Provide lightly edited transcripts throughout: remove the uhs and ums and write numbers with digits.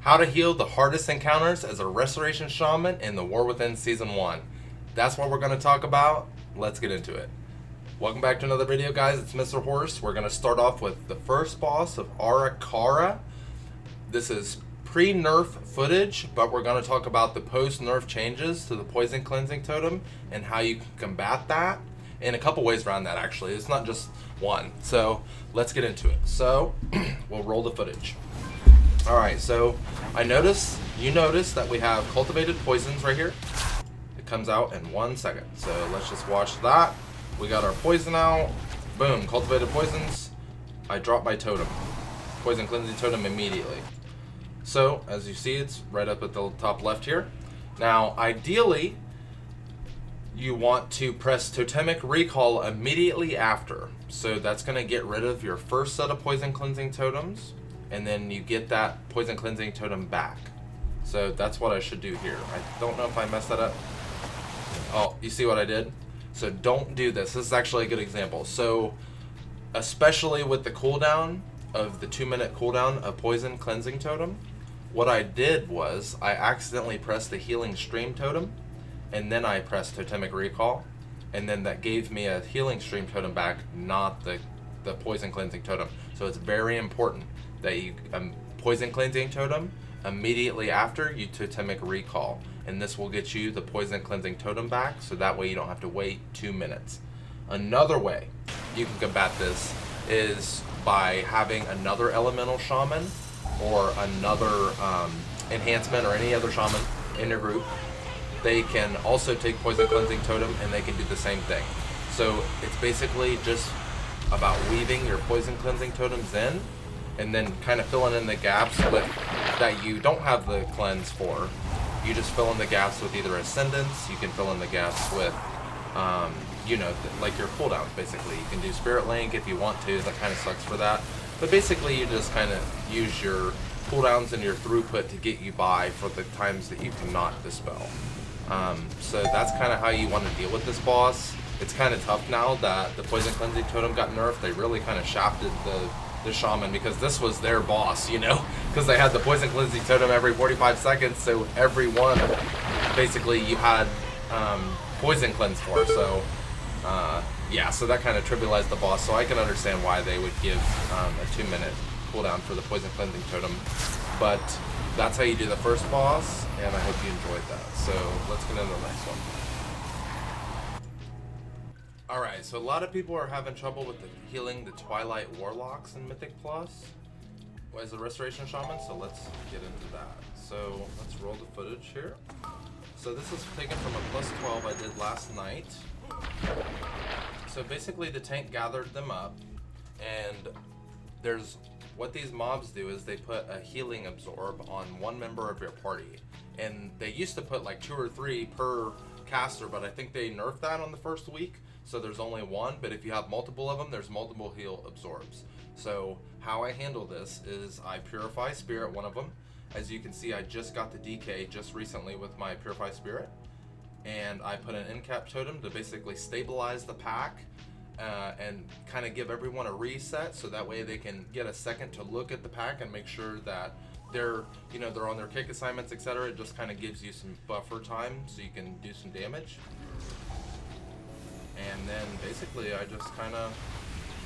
How to heal the hardest encounters as a Restoration Shaman in the War Within Season 1. That's what we're going to talk about. Let's get into it. Welcome back to another video, guys. It's MrHorse. We're going to start off with the first boss of Arakara. This is pre-nerf footage, but we're going to talk about the post-nerf changes to the Poison Cleansing Totem and how you can combat that in a couple ways around that, actually. It's not just one. So let's get into it. So we'll roll the footage. Alright, so you notice that we have cultivated poisons right here. It comes out in 1 second. So let's just watch that. We got our poison out. Boom, cultivated poisons. I drop my totem. Poison cleansing totem immediately. So, as you see, it's right up at the top left here. Now, ideally, you want to press Totemic Recall immediately after. So that's going to get rid of your first set of poison cleansing totems, and then you get that poison cleansing totem back. So that's what I should do here. I don't know if I messed that up. Oh, you see what I did? So don't do this. This is actually a good example. So especially with the cooldown of the 2-minute cooldown of poison cleansing totem, what I did was I accidentally pressed the healing stream totem, and then I pressed Totemic Recall, and then that gave me a healing stream totem back, not the poison cleansing totem. So it's very important that you poison cleansing totem immediately after you Totemic Recall, and this will get you the poison cleansing totem back, so that way you don't have to wait 2 minutes. Another way you can combat this is by having another elemental shaman or another enhancement or any other shaman in your group. They can also take poison cleansing totem and they can do the same thing. So it's basically just about weaving your poison cleansing totems in and then kind of filling in the gaps with that you don't have the cleanse for. You just fill in the gaps with either Ascendance. You can fill in the gaps with like your cooldowns, basically. You can do Spirit Link if you want to. That kind of sucks for that. But basically you just kind of use your cooldowns and your throughput to get you by for the times that you cannot dispel. So that's kind of how you want to deal with this boss. It's kind of tough now that the poison cleansing totem got nerfed. They really kind of shafted the shaman because this was their boss, because they had the poison cleansing totem every 45 seconds, so every one basically you had poison cleanse for. So yeah, so that kind of trivialized the boss. So I can understand why they would give a 2-minute cooldown for the poison cleansing totem, but that's how you do the first boss, and I hope you enjoyed that. So let's get into the next one. Alright, so a lot of people are having trouble with healing the Twilight Warlocks in Mythic Plus as a Restoration Shaman, so let's get into that. So let's roll the footage here. So this is taken from a +12 I did last night. So basically the tank gathered them up, and what these mobs do is they put a healing absorb on one member of your party, and they used to put like 2 or 3 per caster, but I think they nerfed that on the first week, so there's only 1. But if you have multiple of them, there's multiple heal absorbs. So how I handle this is I Purify Spirit one of them. As you can see, I just got the DK just recently with my Purify Spirit, and I put an endcap totem to basically stabilize the pack and kind of give everyone a reset, so that way they can get a second to look at the pack and make sure that they're on their kick assignments, etc. It just kind of gives you some buffer time so you can do some damage. And then basically I just kind of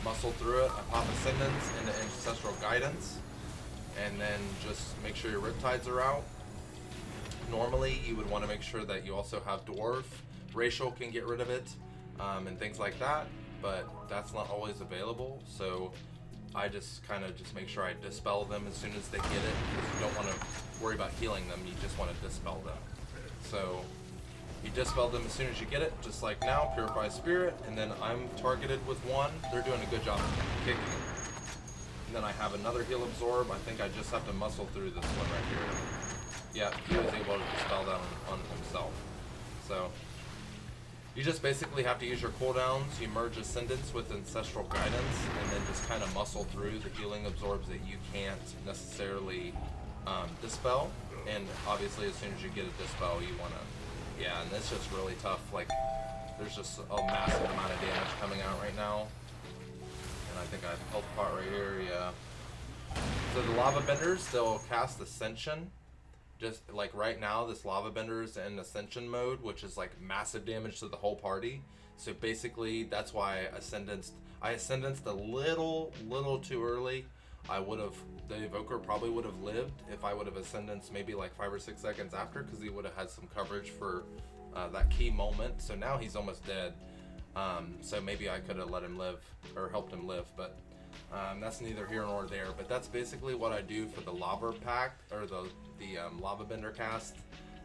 muscle through it. I pop Ascendance into Ancestral Guidance, and then just make sure your Riptides are out. Normally you would want to make sure that you also have Dwarf. Racial can get rid of it, and things like that, but that's not always available. So I just kind of make sure I dispel them as soon as they get it, because you don't want to worry about healing them, you just want to dispel them. So you dispel them as soon as you get it, just like now, Purify Spirit, and then I'm targeted with 1. They're doing a good job kicking. And then I have another heal absorb. I think I just have to muscle through this one right here. Yeah, he was able to dispel that on himself. So you just basically have to use your cooldowns. You merge Ascendance with Ancestral Guidance, and then just kind of muscle through the healing absorbs that you can't necessarily dispel. And obviously as soon as you get a dispel, you want to, yeah, and it's just really tough. Like, there's just a massive amount of damage coming out right now. And I think I have health pot right here, yeah. So the lava benders, they'll cast Ascension. Just like right now, this lava bender is in Ascension mode, which is like massive damage to the whole party. So basically, that's why I ascendenced a little too early. The Evoker probably would have lived if I would have ascendenced maybe like 5 or 6 seconds after, because he would have had some coverage for that key moment. So now he's almost dead. So maybe I could have let him live or helped him live, but that's neither here nor there. But that's basically what I do for the lava pack or the lava bender cast.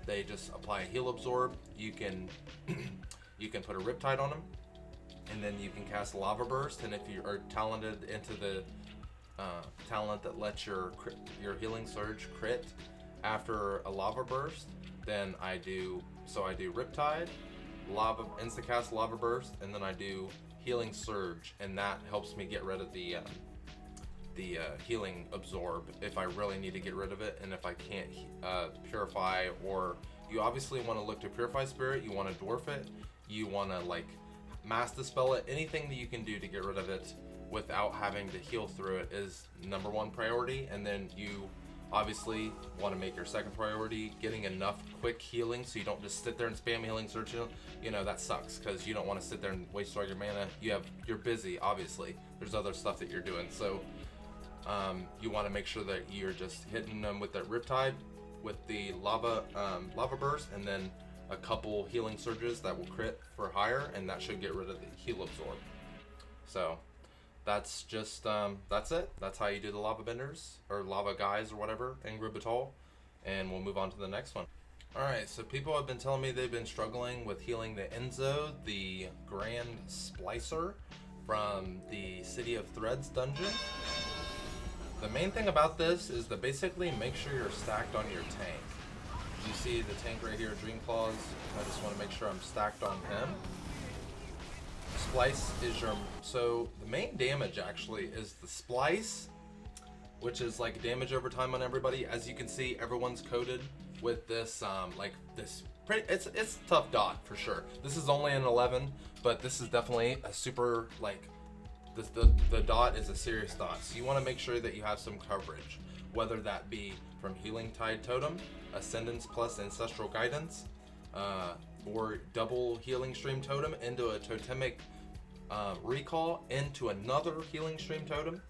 They just apply a heal absorb. You can you can put a Riptide on them, and then you can cast lava burst. And if you are talented into the talent that lets your healing surge crit after a lava burst, then I do Riptide, lava instacast lava burst, and then I do healing surge, and that helps me get rid of the healing absorb if I really need to get rid of it. And if I can't purify, or you obviously want to look to purify spirit, you want to dwarf it, you want to like mass dispel it, anything that you can do to get rid of it without having to heal through it is number one priority. And then you obviously want to make your second priority getting enough quick healing so you don't just sit there and spam healing surge. You know, that sucks because you don't want to sit there and waste all your mana. You're busy, obviously. There's other stuff that you're doing. So you want to make sure that you're just hitting them with that Riptide, with the lava burst, and then a couple healing surges that will crit for higher, and that should get rid of the heal absorb. So that's just that's it. That's how you do the lava benders or lava guys or whatever in Grubital, and we'll move on to the next one. Alright, so people have been telling me they've been struggling with healing the Enzo, the Grand Splicer from the City of Threads dungeon. The main thing about this is to basically make sure you're stacked on your tank. You see the tank right here, Dream Claws. I just want to make sure I'm stacked on him. Splice is so the main damage actually is the Splice, which is like damage over time on everybody. As you can see, everyone's coated with this it's a tough dot for sure. This is only an 11, but this is definitely a super like the dot is a serious dot. So you want to make sure that you have some coverage, whether that be from Healing Tide Totem, Ascendance plus Ancestral Guidance, or double Healing Stream Totem into a Totemic Recall into another Healing Stream Totem.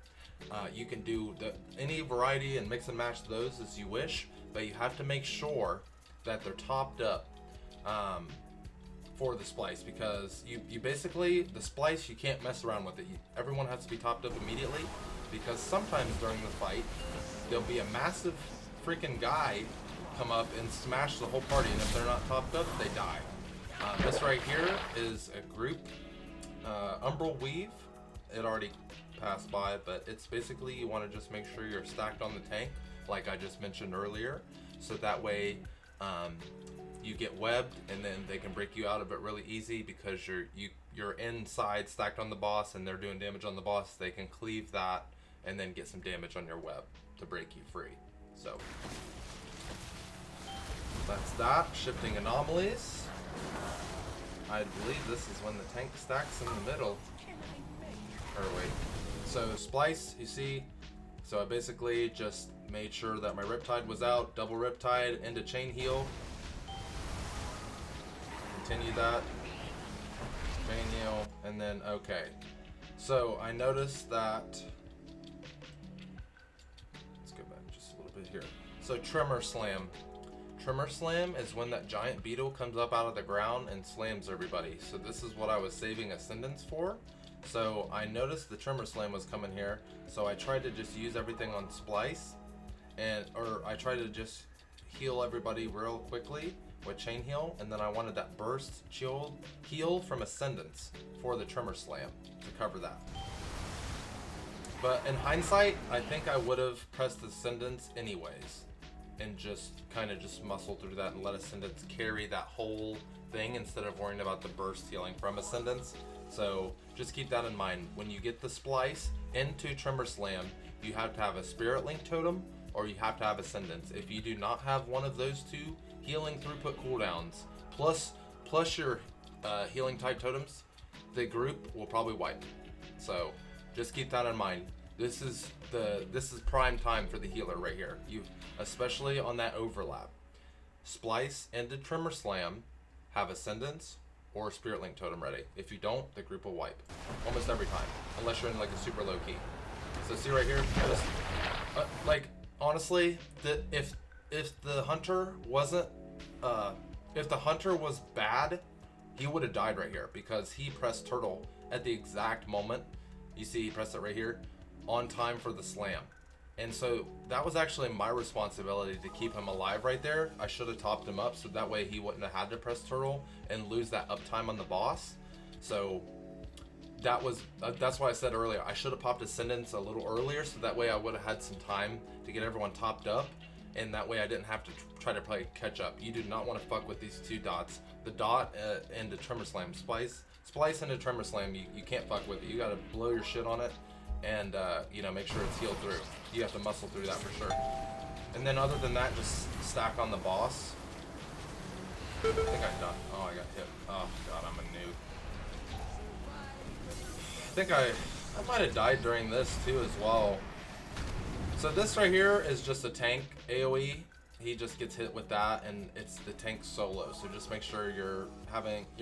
You can do any variety and mix and match those as you wish, but you have to make sure that they're topped up for the Splice, because you basically, the Splice, you can't mess around with it. Everyone has to be topped up immediately, because sometimes during the fight there'll be a massive freaking guy come up and smash the whole party, and if they're not topped up, they die. This right here is a group Umbral Weave. It already passed by, but it's basically you want to just make sure you're stacked on the tank like I just mentioned earlier, so that way you get webbed and then they can break you out of it really easy, because you're inside stacked on the boss and they're doing damage on the boss. They can cleave that and then get some damage on your web to break you free. So that's that. Shifting anomalies. I believe this is when the tank stacks in the middle. Or wait. So Splice, you see, so I basically just made sure that my Riptide was out, double Riptide into Chain Heal. Continue that. Chain Heal, and then okay. So I noticed that, let's go back just a little bit here. So Tremor Slam. Tremor Slam is when that giant beetle comes up out of the ground and slams everybody. So this is what I was saving Ascendance for. So I noticed the Tremor Slam was coming here, so I tried to just use everything on Splice, or I tried to just heal everybody real quickly with Chain Heal, and then I wanted that burst heal from Ascendance for the Tremor Slam to cover that. But in hindsight, I think I would have pressed Ascendance anyways, and just kind of just muscle through that and let Ascendance carry that whole thing instead of worrying about the burst healing from Ascendance. So just keep that in mind. When you get the Splice into Tremor Slam, you have to have a Spirit Link Totem or you have to have Ascendance. If you do not have one of those two healing throughput cooldowns plus your healing type totems, the group will probably wipe. So just keep that in mind. This is prime time for the healer right here. You, especially on that overlap. Splice into Tremor Slam, have Ascendance or Spirit Link Totem ready. If you don't, the group will wipe. Almost every time. Unless you're in like a super low key. So see right here, just, like, honestly, if the hunter wasn't, if the hunter was bad, he would have died right here because he pressed turtle at the exact moment. You see he pressed it right here, on time for the slam. And so that was actually my responsibility to keep him alive right there. I should have topped him up so that way he wouldn't have had to press turtle and lose that uptime on the boss. So that was that's why I said earlier I should have popped Ascendance a little earlier so that way I would have had some time to get everyone topped up, and that way I didn't have to try to play catch up. You do not want to fuck with these two dots. The dot into Tremor Slam, Splice into Tremor Slam, you can't fuck with it. You gotta blow your shit on it and you know, make sure it's healed through. You have to muscle through that for sure. And then other than that, just stack on the boss. I think I died. Oh, I got hit. Oh god, I'm a noob. I think I might have died during this too as well. So this right here is just a tank AoE. He just gets hit with that, and it's the tank solo. So just make sure you're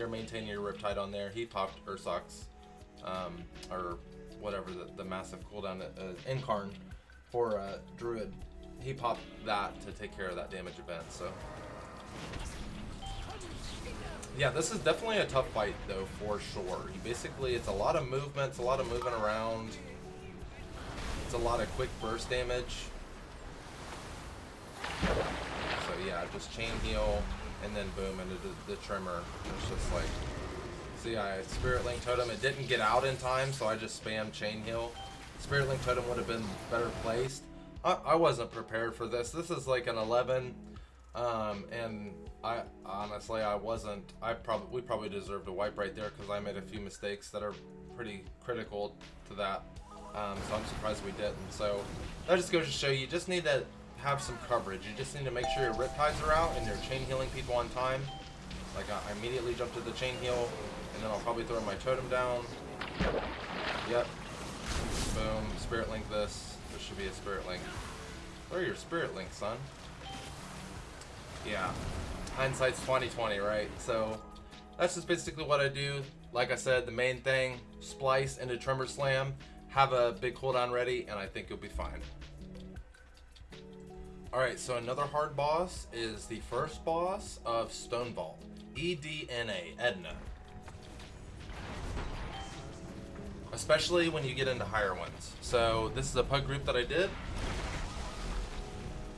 maintaining your Riptide on there. He popped Ursox, or whatever the massive cooldown Incarn for Druid. He popped that to take care of that damage event. So yeah, this is definitely a tough fight though, for sure. It's a lot of movement, it's a lot of moving around. It's a lot of quick burst damage. So yeah, just chain heal and then boom into the Tremor. It's just like, see, I Spirit Link Totem. It didn't get out in time, so I just spammed chain heal. Spirit Link Totem would have been better placed. I wasn't prepared for this. This is like an 11, and I honestly wasn't. We probably deserved a wipe right there because I made a few mistakes that are pretty critical to that. So I'm surprised we didn't. So that just goes to show you just need to have some coverage. You just need to make sure your Riptides are out and you're chain healing people on time. Like I immediately jumped to the chain heal, and then I'll probably throw my totem down. Yep. Boom. Spirit Link this. This should be a Spirit Link. Where are your Spirit Links, son? Yeah. Hindsight's 20/20, right? So that's just basically what I do. Like I said, the main thing, splice into Tremor Slam, have a big cooldown ready, and I think you'll be fine. Alright, so another hard boss is the first boss of Stone Vault. EDNA, Edna. Especially when you get into higher ones. So this is a pug group that I did.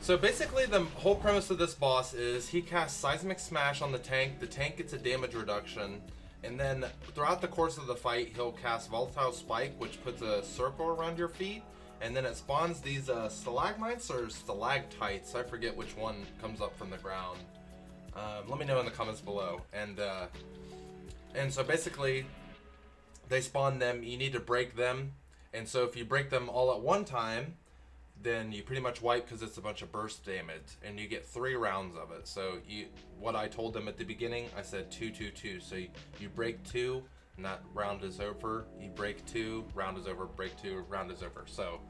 So basically the whole premise of this boss is he casts Seismic Smash on the tank gets a damage reduction, and then throughout the course of the fight he'll cast Volatile Spike, which puts a circle around your feet, and then it spawns these stalagmites or stalactites, I forget which one comes up from the ground. Let me know in the comments below. And so basically they spawn them, you need to break them, and so if you break them all at one time, then you pretty much wipe because it's a bunch of burst damage, and you get 3 rounds of it. So what I told them at the beginning, I said 2, 2, 2. So you break 2, and that round is over. You break 2, round is over. Break 2, round is over. So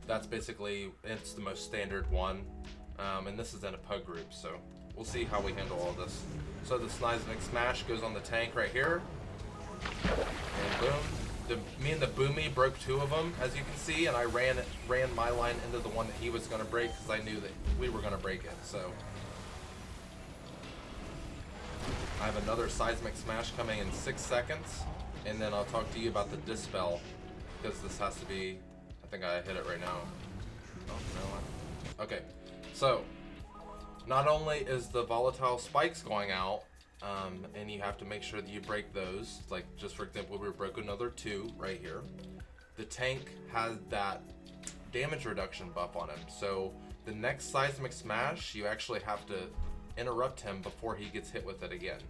that's basically, it's the most standard one, and this is in a pug group. So we'll see how we handle all this. So the Seismic Smash goes on the tank right here, and boom. Me and the Boomy broke 2 of them, as you can see, and I ran my line into the one that he was going to break because I knew that we were going to break it. So I have another Seismic Smash coming in 6 seconds, and then I'll talk to you about the Dispel, because this has to be, I think I hit it right now. Oh, no. Okay, so not only is the Volatile Spikes going out, and you have to make sure that you break those. Like, just for example, we broke another 2 right here. The tank has that damage reduction buff on him, so the next Seismic Smash, you actually have to interrupt him before he gets hit with it again.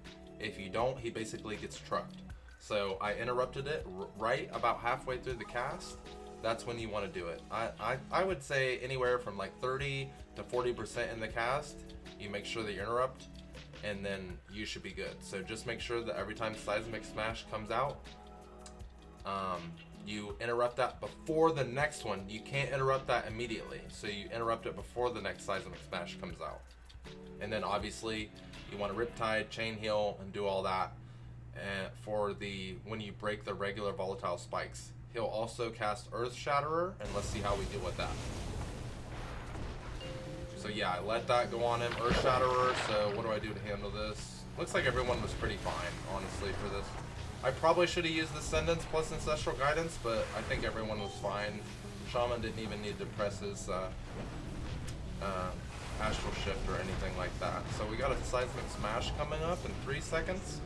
If you don't, he basically gets trucked. So I interrupted it right about halfway through the cast. That's when you want to do it. I would say anywhere from like 30 to 40% in the cast, you make sure that you interrupt, and then you should be good. So just make sure that every time Seismic Smash comes out, you interrupt that before the next one. You can't interrupt that immediately, so you interrupt it before the next Seismic Smash comes out. And then obviously you want to Riptide, Chain Heal, and do all that for when you break the regular volatile spikes. He'll also cast Earth Shatterer, and let's see how we deal with that. So yeah, I let that go on him, Earth Shatterer. So what do I do to handle this? Looks like everyone was pretty fine, honestly, for this. I probably should have used Ascendance plus Ancestral Guidance, but I think everyone was fine. Shaman didn't even need to press his Astral Shift or anything like that. So we got a Seismic Smash coming up in 3 seconds.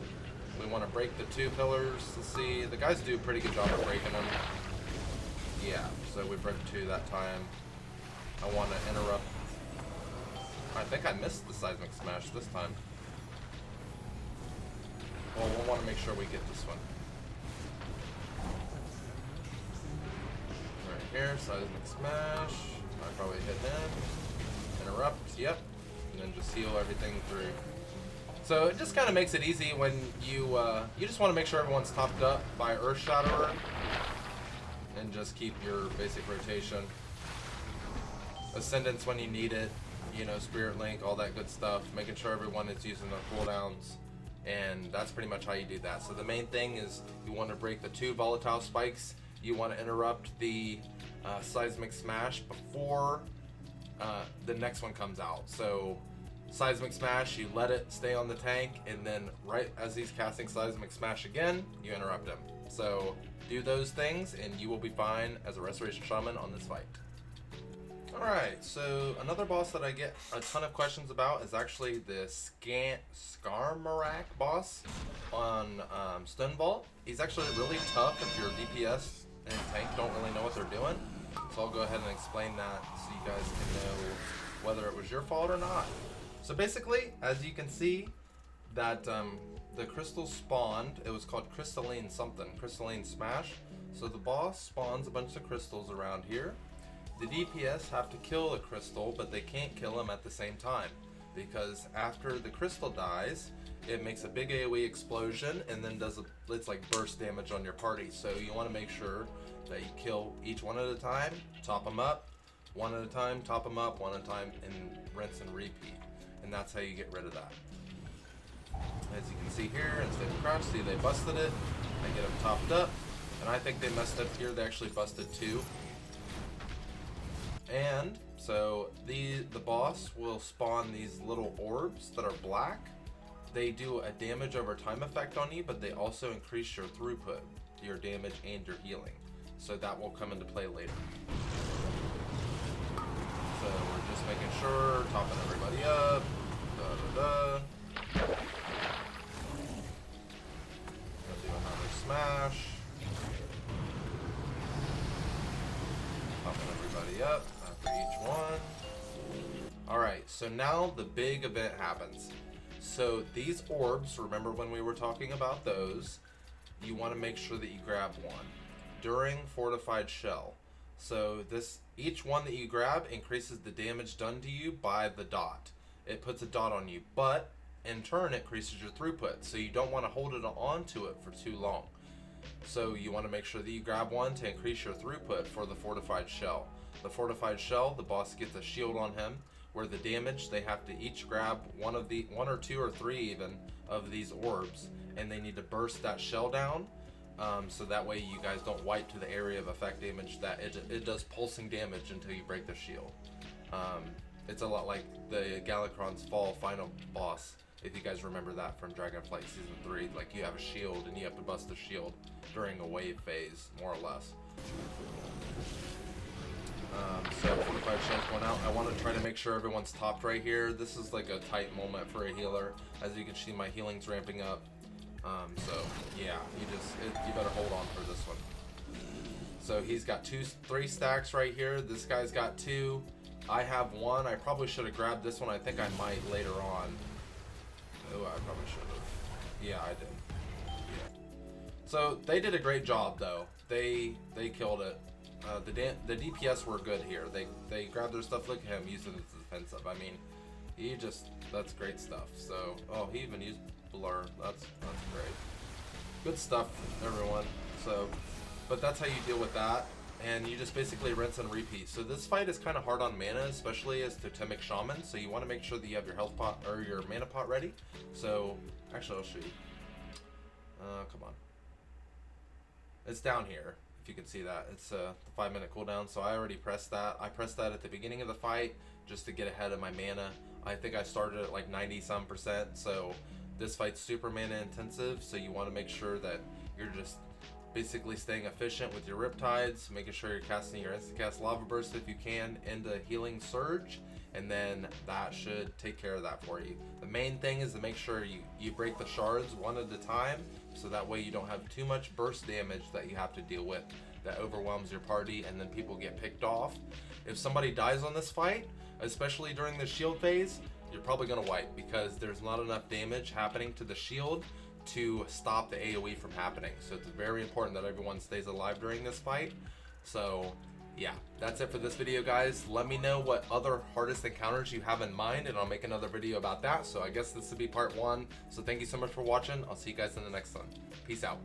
We want to break the 2 pillars. Let's see. The guys do a pretty good job of breaking them. Yeah, so we broke 2 that time. I want to interrupt. I think I missed the Seismic Smash this time. Well, we'll want to make sure we get this one. Right here, Seismic Smash. I probably hit him. Interrupt, yep. And then just heal everything through. So it just kind of makes it easy when you just want to make sure everyone's topped up by Earth Shatterer. And just keep your basic rotation. Ascendance when you need it. You know, Spirit Link, all that good stuff. Making sure everyone is using their cooldowns. And that's pretty much how you do that. So the main thing is you want to break the 2 volatile spikes. You want to interrupt the Seismic Smash before the next one comes out. So Seismic Smash, you let it stay on the tank, and then right as he's casting Seismic Smash again, you interrupt him. So do those things and you will be fine as a Restoration Shaman on this fight. Alright, so another boss that I get a ton of questions about is actually the Skarmorak boss on Stone Vault. He's actually really tough if your DPS and tank don't really know what they're doing. So I'll go ahead and explain that so you guys can know whether it was your fault or not. So basically, as you can see, that the crystals spawned. It was called Crystalline something, Crystalline Smash. So the boss spawns a bunch of crystals around here. The DPS have to kill the crystal, but they can't kill him at the same time, because after the crystal dies, it makes a big AoE explosion and then it's like burst damage on your party. So you want to make sure that you kill each one at a time, top them up, one at a time, top them up, one at a time, and rinse and repeat. And that's how you get rid of that. As you can see here, instead of crouch, see they busted it. I get them topped up, and I think they messed up here. They actually busted 2. And so the boss will spawn these little orbs that are black. They do a damage over time effect on you, but they also increase your throughput, your damage, and your healing. So that will come into play later. So we're just making sure, topping everybody up. Gonna do another smash. Topping everybody up after each one. Alright, so now the big event happens. So these orbs, remember when we were talking about those, you want to make sure that you grab one during Fortified Shell. So each one that you grab increases the damage done to you by the dot. It puts a dot on you, but in turn it increases your throughput, so you don't want to hold it onto it for too long. So you want to make sure that you grab one to increase your throughput for the Fortified Shell. The Fortified Shell, the boss gets a shield on him, where the damage, they have to each grab one or 2 or 3 even of these orbs, and they need to burst that shell down. So that way you guys don't wipe to the area of effect damage. That it does pulsing damage until you break the shield. It's a lot like the Galakron's Fall final boss, if you guys remember that from Dragonflight Season 3. Like, you have a shield and you have to bust the shield during a wave phase, more or less. So Fortified Shell's going out. I want to try to make sure everyone's topped right here. This is like a tight moment for a healer. As you can see, my healing's ramping up. So yeah, you better hold on for this one. So he's got 3 stacks right here. This guy's got 2. I have 1. I probably should have grabbed this one. I think I might later on. Oh, I probably should have. Yeah, I did. Yeah. So they did a great job though. They killed it. The DPS were good here. They grabbed their stuff. Look at him using it as defensive. I mean, that's great stuff. So, oh, he even used blur. That's great. Good stuff, everyone. So But that's how you deal with that. And you just basically rinse and repeat. So this fight is kind of hard on mana, especially as Totemic Shaman. So you want to make sure that you have your health pot or your mana pot ready. So actually, I'll show you. Come on. It's down here, if you can see that. It's the 5-minute cooldown. So I already pressed that. I pressed that at the beginning of the fight just to get ahead of my mana. I think I started at like 90-some%. So this fight's super mana intensive. So you want to make sure that you're just basically staying efficient with your Riptides, making sure you're casting your Instacast Lava Burst if you can into Healing Surge, and then that should take care of that for you. The main thing is to make sure you break the shards one at a time, so that way you don't have too much burst damage that you have to deal with that overwhelms your party and then people get picked off. If somebody dies on this fight, especially during the shield phase, you're probably going to wipe because there's not enough damage happening to the shield to stop the AoE from happening. So it's very important that everyone stays alive during this fight. So yeah, that's it for this video, guys. Let me know what other hardest encounters you have in mind, and I'll make another video about that. So I guess this will be part 1. So thank you so much for watching. I'll see you guys in the next one. Peace out.